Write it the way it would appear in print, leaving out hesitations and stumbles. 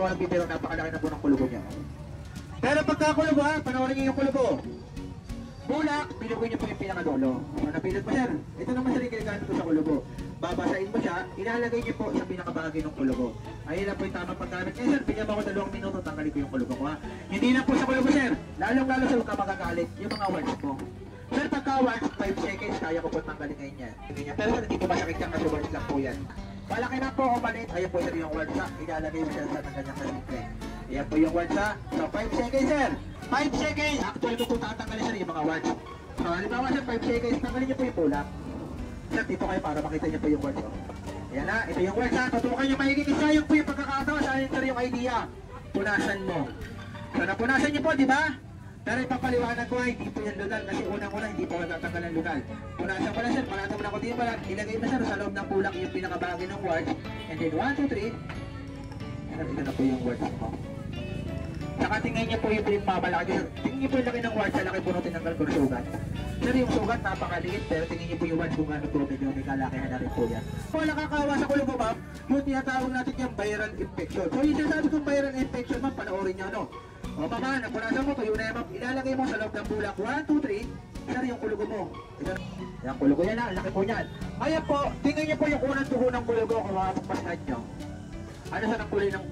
po nagbibiro, napakalaki na po ng kulubo niya. Pero pagkakulubo ha, panoorin niyo yung kulubo. Bulak, pinukoy niyo po yung pinakadulo. Napilot mo sir, ito naman sir yung ginagamit ko sa kulubo. Babasahin mo siya, ilalagay niyo po sa pinakabahagi ng kulubo. Ayun na po yung tamang paggamit. Eh sir, bigyan mo ako 2 minuto, tanggalin ko yung kulubo ko ha. Hindi na po sa kulubo sir, lalong-lalo sa huwag ka magagalit yung mga words mo. Sir, pagka words, 5 seconds, kaya ko po tanggalin ngayon yan. Pero sir, hindi po masakit yan kasi words lang po yan. Malaki na po o maliit, ayun po sir yung words ha. Ilalagay mo siya sa kanyang kasimple. Ayan po yung words ha. So 5 seconds sir. 5 seconds. Actually ko po tatanggalin sir yung mga words. So halimbawa sir, 5 seconds, tanggalin niyo po yung bulak. Sir, dito kayo para makita niyo po yung words. Ayan na, ito yung words ha. Tutukan niyo mahigit isa yung po yung pagkakatawa. Saan sir yung idea? Punasan mo. So napunasan niyo po, di ba? Pero ipapaliwanag ko ay hindi po yung lunal kasi unang-una hindi po matatanggal ang lunal. Punasan ko lang sir, panatan mo na ko din pala. Ilagay mo sir sa loob ng bulak yung pinakabagi ng words. And then 1, 2, 3. Sir, ito na po yung words mo. Saka tingnan niyo po yung pinagmamalaki. Tingnan niyo po yung laki ng words sa laki po nung tinanggal ko ng sugat. Sir, yung sugat napakaliit pero tingnan niyo po yung words kung ano po medyo may kalakihan na rin po yan. Kung nakakawa sa kulubo ma'am, yung tinatawag natin yung viral infection. So yung sinasabi kong viral infection ma'am, panoorin niyo ano. O mama, napunasan mo, tuyo na yan ma'am. Ilalagay mo sa loob ng bulak. 1, 2, 3. Sir, yung kulugo mo. Yung kulugo yan na, laki po yan. Ngayon po, tingnan niyo po yung unang tuho ng kulugo kung makapagpasnan niyo. Ano sa ng kulay ng